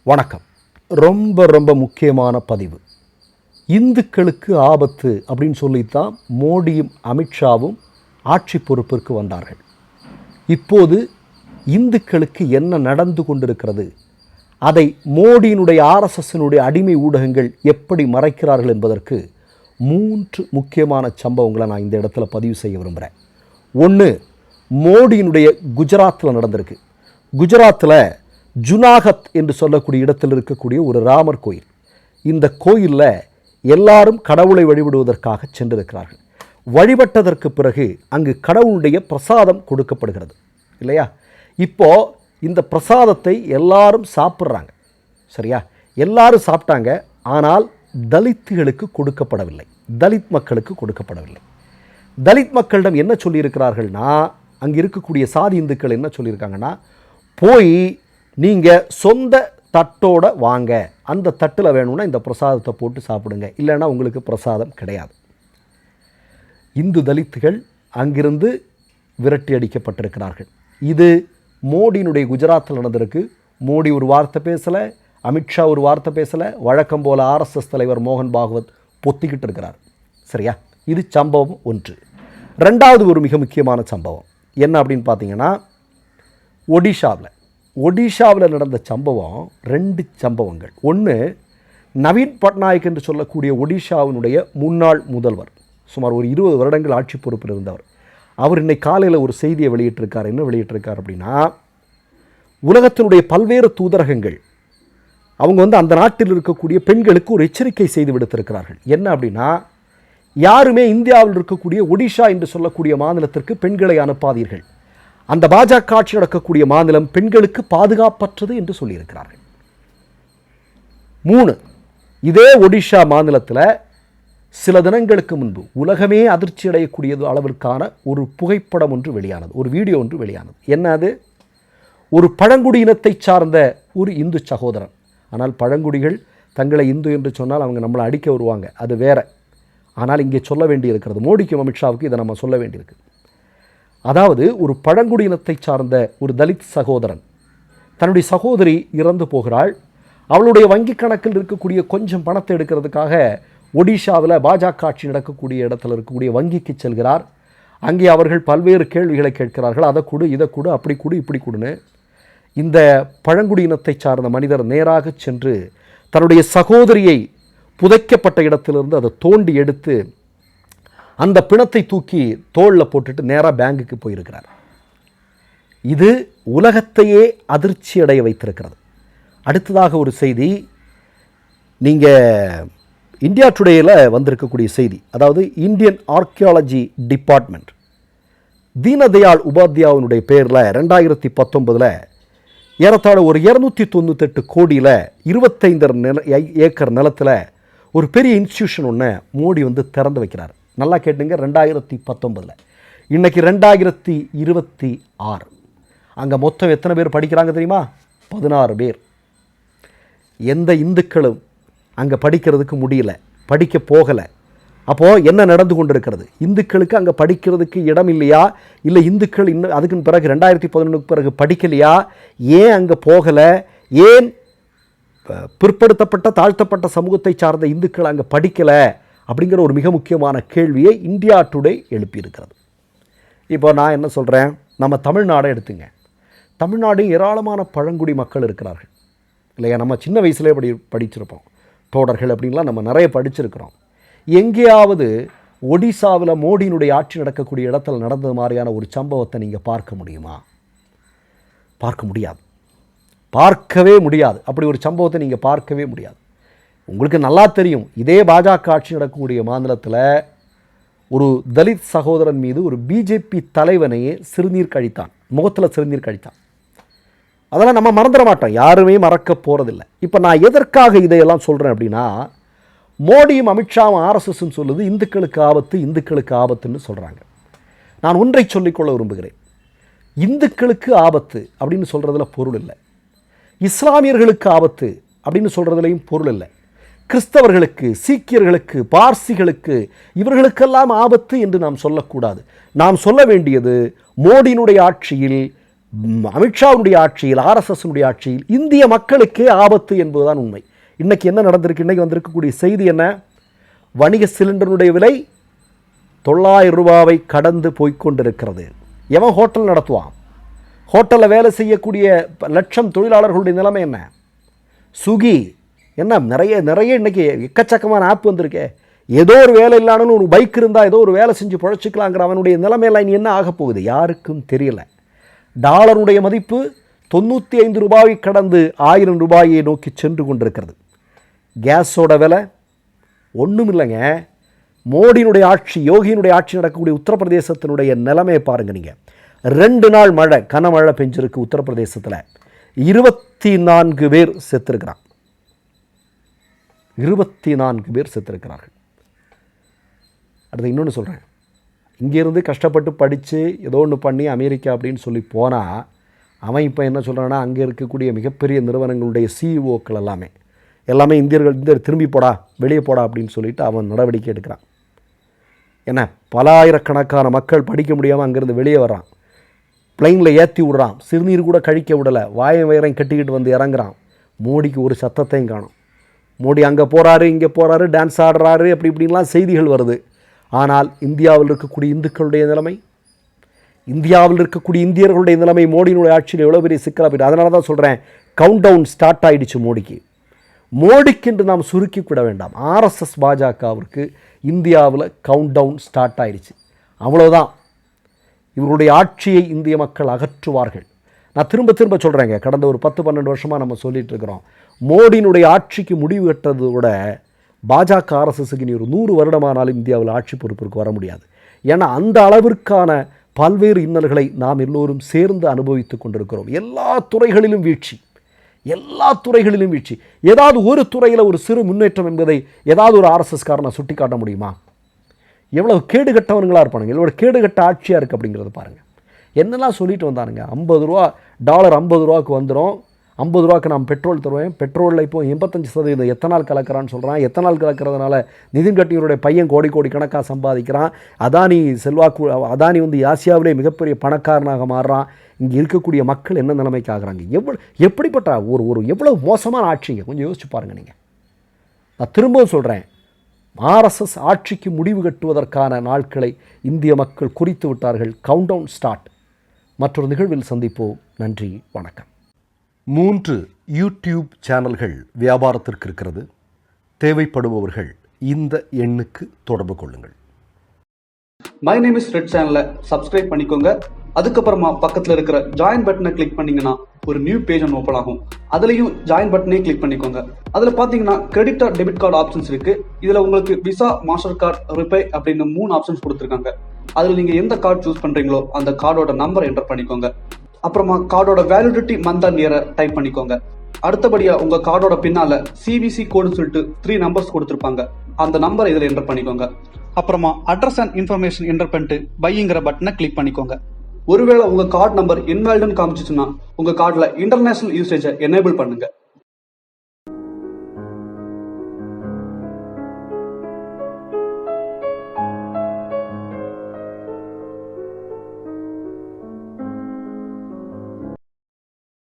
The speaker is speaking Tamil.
வணக்கம். ரொம்ப முக்கியமான பதிவு. இந்துக்களுக்கு ஆபத்து அப்படின்னு சொல்லித்தான் மோடியும் அமித்ஷாவும் ஆட்சி பொறுப்பிற்கு வந்தார்கள். இப்போது இந்துக்களுக்கு என்ன நடந்து கொண்டிருக்கிறது, அதை மோடியினுடைய ஆர்எஸ்எஸ்னுடைய அடிமை ஊடகங்கள் எப்படி மறைக்கிறார்கள் என்பதற்கு 3 முக்கியமான சம்பவங்களை நான் இந்த இடத்துல பதிவு செய்ய விரும்புகிறேன். ஒன்று, மோடியினுடைய குஜராத்தில் நடந்திருக்கு. குஜராத்தில் ஜுனாகத் என்று சொல்லக்கூடிய இடத்தில் இருக்கக்கூடிய ஒரு ராமர் கோயில். இந்த கோயிலில் எல்லாரும் கடவுளை வழிபடுவதற்காக சென்றிருக்கிறார்கள். வழிபட்டதற்கு பிறகு அங்கு கடவுளுடைய பிரசாதம் கொடுக்கப்படுகிறது இல்லையா? இப்போது இந்த பிரசாதத்தை எல்லாரும் சாப்பிட்றாங்க. சரியா? எல்லாரும் சாப்பிட்டாங்க. ஆனால் தலித்துகளுக்கு கொடுக்கப்படவில்லை, தலித் மக்களுக்கு கொடுக்கப்படவில்லை. தலித் மக்களிடம் என்ன சொல்லியிருக்கிறார்கள்னா, அங்கே இருக்கக்கூடிய சாதி இந்துக்கள் என்ன சொல்லியிருக்காங்கன்னா, போய் நீங்கள் சொந்த தட்டோட வாங்க, அந்த தட்டில் வேணும்னா இந்த பிரசாதத்தை போட்டு சாப்பிடுங்க, இல்லைன்னா உங்களுக்கு பிரசாதம் கிடையாது. இந்து தலித்துகள் அங்கிருந்து விரட்டி அடிக்கப்பட்டிருக்கிறார்கள். இது மோடியினுடைய குஜராத்தில் நடந்திருக்கு. மோடி ஒரு வார்த்தை பேசலை, அமித்ஷா ஒரு வார்த்தை பேசலை. வழக்கம் போல் ஆர்எஸ்எஸ் தலைவர் மோகன் பாகவத் பொத்திக்கிட்டு இருக்கிறார். சரியா? இது சம்பவம் 1. ரெண்டாவது ஒரு மிக முக்கியமான சம்பவம் என்ன அப்படின்னு பார்த்தீங்கன்னா, ஒடிஷாவில் நடந்த சம்பவம் 2 சம்பவங்கள். ஒன்று, நவீன் பட்நாயக் என்று சொல்லக்கூடிய ஒடிஷாவினுடைய முன்னாள் முதல்வர், சுமார் ஒரு 20 வருடங்கள் ஆட்சி பொறுப்பில் இருந்தவர். அவர் இன்னைக்கு காலையில் ஒரு செய்தியை வெளியிட்டிருக்கார். என்ன வெளியிட்டிருக்கார் அப்படின்னா, உலகத்தினுடைய பல்வேறு தூதரகங்கள் அவங்க அந்த நாட்டில் இருக்கக்கூடிய பெண்களுக்கு ஒரு எச்சரிக்கை செய்து விடுத்திருக்கிறார்கள். என்ன அப்படின்னா, யாருமே இந்தியாவில் இருக்கக்கூடிய ஒடிஷா என்று சொல்லக்கூடிய மாநிலத்திற்கு பெண்களை அனுப்பாதீர்கள். அந்த பாஜக ஆட்சி நடக்கக்கூடிய மாநிலம் பெண்களுக்கு பாதுகாப்பற்றது என்று சொல்லியிருக்கிறார்கள். 3, இதே ஒடிஷா மாநிலத்தில் சில தினங்களுக்கு முன்பு உலகமே அதிர்ச்சி அடையக்கூடிய அளவிற்கான ஒரு புகைப்படம் ஒன்று வெளியானது, ஒரு வீடியோ ஒன்று வெளியானது. என்ன அது? ஒரு பழங்குடியினத்தை சார்ந்த ஒரு இந்து சகோதரன். ஆனால் பழங்குடிகள் தங்களை இந்து என்று சொன்னால் அவங்க நம்மளை அடிக்க வருவாங்க, அது வேற. ஆனால் இங்கே சொல்ல வேண்டியிருக்கிறது, மோடிக்கும் அமித்ஷாவுக்கு இதை நம்ம சொல்ல வேண்டியிருக்கு. அதாவது, ஒரு பழங்குடியினத்தை சார்ந்த ஒரு தலித் சகோதரன், தன்னுடைய சகோதரி இறந்து போகிறாள். அவளுடைய வங்கி கணக்கில் இருக்கக்கூடிய கொஞ்சம் பணத்தை எடுக்கிறதுக்காக ஒடிஷாவில் பாஜக ஆட்சி நடக்கக்கூடிய இடத்துல இருக்கக்கூடிய வங்கிக்கு செல்கிறார். அங்கே அவர்கள் பல்வேறு கேள்விகளை கேட்கிறார்கள். அதை கொடு, இதை கொடு, அப்படி கொடு, இப்படி கொடுன்னு. இந்த பழங்குடியினத்தை சார்ந்த மனிதர் நேராக சென்று தன்னுடைய சகோதரியை புதைக்கப்பட்ட இடத்திலிருந்து அதை தோண்டி எடுத்து அந்த பிணத்தை தூக்கி தோளில் போட்டுட்டு நேராக பேங்குக்கு போயிருக்கிறார். இது உலகத்தையே அதிர்ச்சி அடைய வைத்திருக்கிறது. அடுத்ததாக ஒரு செய்தி, நீங்கள் இந்தியா டுடேயில் வந்திருக்கக்கூடிய செய்தி, அதாவது இந்தியன் ஆர்கியாலஜி டிபார்ட்மெண்ட் தீனதயாள் உபாத்யாயனுடைய பேரில் 2019 ஏறத்தாழ ஒரு 298 கோடியில் 25 ஏக்கர் நிலத்தில் ஒரு பெரிய இன்ஸ்டியூஷன் ஒன்று மோடி திறந்து வைக்கிறார். நல்லா கேட்டுங்க, 2019. இன்றைக்கி 2026. அங்கே மொத்தம் எத்தனை பேர் படிக்கிறாங்க தெரியுமா? 16 பேர். எந்த இந்துக்களும் அங்கே படிக்கிறதுக்கு முடியல, படிக்க போகலை. அப்போது என்ன நடந்து கொண்டிருக்கிறது? இந்துக்களுக்கு அங்கே படிக்கிறதுக்கு இடம் இல்லையா? இல்லை இந்துக்கள் இன்னும் அதுக்குன்னு பிறகு 2011 பிறகு படிக்கலையா? ஏன் அங்கே போகலை? ஏன் பிற்படுத்தப்பட்ட தாழ்த்தப்பட்ட சமூகத்தை சார்ந்த இந்துக்கள் அங்கே படிக்கலை அப்படிங்கிற ஒரு மிக முக்கியமான கேள்வியை இந்தியா டுடே எழுப்பியிருக்கிறது. இப்போ நான் என்ன சொல்கிறேன், நம்ம தமிழ்நாடை எடுத்துங்க. தமிழ்நாடு ஏராளமான பழங்குடி மக்கள் இருக்கிறார்கள் இல்லையா? நம்ம சின்ன வயசுலேயே படிச்சிருப்போம், தோடர்கள் அப்படின்லாம் நம்ம நிறைய படிச்சிருக்கிறோம். எங்கேயாவது ஒடிசாவில் மோடியினுடைய ஆட்சி நடக்கக்கூடிய இடத்துல நடந்தது மாதிரியான ஒரு சம்பவத்தை நீங்கள் பார்க்க முடியுமா? பார்க்க முடியாது, பார்க்கவே முடியாது. அப்படி ஒரு சம்பவத்தை நீங்கள் பார்க்கவே முடியாது. உங்களுக்கு நல்லா தெரியும், இதே பாஜக ஆட்சி நடக்கக்கூடிய மாநிலத்தில் ஒரு தலித் சகோதரன் மீது ஒரு பிஜேபி தலைவனையே சிறுநீர் கழித்தான், முகத்தில் சிறுநீர் கழித்தான். அதெல்லாம் நம்ம மறந்துட மாட்டோம், யாருமே மறக்க போகிறதில்லை. இப்போ நான் எதற்காக இதையெல்லாம் சொல்கிறேன் அப்படின்னா, மோடியும் அமித்ஷாவும் ஆர்எஸ்எஸ்ன்னு சொல்லுது இந்துக்களுக்கு ஆபத்து, இந்துக்களுக்கு ஆபத்துன்னு சொல்கிறாங்க. நான் ஒன்றை சொல்லிக்கொள்ள விரும்புகிறேன், இந்துக்களுக்கு ஆபத்து அப்படின்னு சொல்கிறதுல பொருள் இல்லை, இஸ்லாமியர்களுக்கு ஆபத்து அப்படின்னு சொல்கிறதுலையும் பொருள் இல்லை, கிறிஸ்தவர்களுக்கு, சீக்கியர்களுக்கு, பார்சிகளுக்கு, இவர்களுக்கெல்லாம் ஆபத்து என்று நாம் சொல்லக்கூடாது. நாம் சொல்ல வேண்டியது, மோடியினுடைய ஆட்சியில் அமித்ஷாவுடைய ஆட்சியில், ஆர்எஸ்எஸ்னுடைய ஆட்சியில் இந்திய மக்களுக்கே ஆபத்து என்பதுதான் உண்மை. இன்னைக்கு என்ன நடந்திருக்கு? இன்னைக்கு வந்திருக்கக்கூடிய செய்தி என்ன? வணிக சிலிண்டருடைய விலை 900 ரூபாவை கடந்து போய்கொண்டிருக்கிறது. எவன் ஹோட்டல் நடத்துவான்? ஹோட்டலில் வேலை செய்யக்கூடிய லட்சம் தொழிலாளர்களுடைய நிலைமை என்ன? சுகி என்ன நிறைய இன்னைக்கு எக்கச்சக்கமான ஆப் வந்திருக்கே. ஏதோ ஒரு வேலை இல்லாமல் ஒரு பைக் இருந்தால் ஏதோ ஒரு வேலை செஞ்சு பழச்சிக்கலாங்கிற அவனுடைய நிலைமையெல்லாம் இனி என்ன ஆக போகுது யாருக்கும் தெரியல. டாலருடைய மதிப்பு 95 ரூபாயை கடந்து 1000 ரூபாயை நோக்கி சென்று கொண்டிருக்கிறது. கேஸோட விலை ஒன்றும் இல்லைங்க. மோடியினுடைய ஆட்சி, யோகியினுடைய ஆட்சி நடக்கக்கூடிய உத்தரப்பிரதேசத்தினுடைய நிலைமையை பாருங்கள். நீங்கள் 2 நாள் மழை, கனமழை பெஞ்சிருக்கு உத்தரப்பிரதேசத்தில். 24 பேர் செத்துருக்கிறான். 24 பேர் செத்துருக்கிறார்கள். அடுத்து இன்னொன்று சொல்கிறேன். இங்கேருந்து கஷ்டப்பட்டு படித்து ஏதோ ஒன்று பண்ணி அமெரிக்கா அப்படின்னு சொல்லி போனால் அவன் இப்போ என்ன சொல்கிறான்னா, அங்கே இருக்கக்கூடிய மிகப்பெரிய நிறுவனங்களுடைய சிஇஓக்கள் எல்லாமே இந்தியர் திரும்பி போடா, வெளியே போடா அப்படின்னு சொல்லிட்டு அவன் நடவடிக்கை எடுக்கிறான். ஏன்னா பல ஆயிரக்கணக்கான மக்கள் படிக்க முடியாமல் அங்கேருந்து வெளியே வர்றான். பிளைனில் ஏற்றி விடுறான், சிறுநீர் கூட கழிக்க விடலை, வயரையும் கட்டிக்கிட்டு வந்து இறங்குறான். மோடிக்கு ஒரு சத்தத்தையும் காணும். மோடி அங்கே போகிறாரு, இங்கே போகிறாரு, டான்ஸ் ஆடுறாரு, அப்படி இப்படின்லாம் செய்திகள் வருது. ஆனால் இந்தியாவில் இருக்கக்கூடிய இந்துக்களுடைய நிலைமை, இந்தியாவில் இருக்கக்கூடிய இந்தியர்களுடைய நிலைமை மோடியினுடைய ஆட்சியில் எவ்வளோ பெரிய சிக்கலாக போயிட்டு. அதனால தான் சொல்கிறேன், கவுண்ட் டவுன் ஸ்டார்ட் ஆகிடுச்சு மோடிக்கு என்று நாம் சுருக்கி விட வேண்டாம். ஆர்எஸ்எஸ் பாஜகவிற்கு இந்தியாவில் கவுண்ட் டவுன் ஸ்டார்ட் ஆகிடுச்சு. அவ்வளோதான். இவர்களுடைய ஆட்சியை இந்திய மக்கள் அகற்றுவார்கள். நான் திரும்ப சொல்கிறேங்க, கடந்த ஒரு 10-12 வருஷமாக நம்ம சொல்லிகிட்டு இருக்கிறோம். மோடியினுடைய ஆட்சிக்கு முடிவு கட்டுறதோட பாஜக ஆர்எஸ்எஸ்க்கு இனி ஒரு 100 வருடமானாலும் இந்தியாவில் ஆட்சி பொறுப்பிற்கு வர முடியாது. ஏன்னா அந்த அளவிற்கான பல்வேறு இன்னல்களை நாம் எல்லோரும் சேர்ந்து அனுபவித்து கொண்டிருக்கிறோம். எல்லா துறைகளிலும் வீழ்ச்சி. ஏதாவது ஒரு துறையில் ஒரு சிறு முன்னேற்றம் என்பதை ஏதாவது ஒரு ஆர்எஸ்எஸ்காரனை சுட்டி காட்ட முடியுமா? எவ்வளவு கேடுகட்டவனுங்களாக இருப்பானுங்க, எவ்வளோ கேடுகட்ட ஆட்சியாக இருக்குது அப்படிங்கிறத பாருங்கள். என்னெல்லாம் சொல்லிட்டு வந்தானுங்க. 50 ரூபா டாலர் 50 ரூபாய்க்கு வந்துடும், 50 ரூபாய்க்கு நான் பெட்ரோல் தருவேன். பெட்ரோலில் இப்போ 85% எத்தனால் கலக்கிறான்னு சொல்கிறான். எத்தனால் கலக்கிறதுனால நிதின் கட்கரியுடைய பையன் கோடி கணக்காக சம்பாதிக்கிறான். அதானி அதானி ஆசியாவிலே மிகப்பெரிய பணக்காரனாக மாறுறான். இங்கே இருக்கக்கூடிய மக்கள் என்ன நிலைமைக்கு ஆகிறாங்க? எப்படிப்பட்ட ஒரு எவ்வளவு மோசமான ஆட்சிங்க, கொஞ்சம் யோசிச்சு பாருங்கள். நீங்கள் நான் திரும்பவும் சொல்கிறேன், ஆர்எஸ்எஸ் ஆட்சிக்கு முடிவு கட்டுவதற்கான நாட்களை இந்திய மக்கள் குறித்து விட்டார்கள். Count down start. மற்றொரு நிகழ்வில் சந்திப்போம். நன்றி, வணக்கம். 3 யூடியூப் சேனல்கள் வியாபாரத்திற்கு இருக்கிறது. தேவைப்படுபவர்கள் இந்த எண்ணுக்கு தொடர்பு கொள்ளுங்கள். மை நேம் இஸ் ரெட் சேனலை சப்ஸ்கிரைப் பண்ணிக்கோங்க. அதுக்கப்புறமா பக்கத்தில் இருக்கிற ஜாயின் பட்டனை கிளிக் பண்ணீங்கன்னா ஒரு நியூ பேஜ் ஒன்று ஓப்பன் ஆகும். அதுலேயும் ஜாயின் பட்டனே கிளிக் பண்ணிக்கோங்க. அதில் பார்த்தீங்கன்னா credit card, debit card options இருக்கு. இதில் உங்களுக்கு விசா, மாஸ்டர் கார்டு, ரிப்பே அப்படின்னு 3 ஆப்ஷன்ஸ் கொடுத்துருக்காங்க. அதில் நீங்கள் எந்த கார்டு சூஸ் பண்ணுறீங்களோ அந்த கார்டோட நம்பர் என்டர் பண்ணிக்கோங்க. அப்புறமா கார்டோட வேலிடிட்டி மந்த் அண்ட் இயரை டைப் பண்ணிக்கோங்க. அடுத்தபடியா உங்க கார்டோட பின்னால சிவிசி கோடுன்னு சொல்லிட்டு 3 நம்பர்ஸ் கொடுத்துருப்பாங்க. அந்த நம்பர் இதில் என்டர் பண்ணிக்கோங்க. அப்புறமா அட்ரஸ் அண்ட் இன்ஃபர்மேஷன் என்டர் பண்ணிட்டு பைங்கிற பட்டனை கிளிக் பண்ணிக்கோங்க. ஒருவேளை உங்க கார்டு நம்பர் இன்வாலிட்னு காமிச்சிச்சுன்னா உங்க கார்டுல இன்டர்நேஷனல் யூசேஜை எனேபிள் பண்ணுங்க.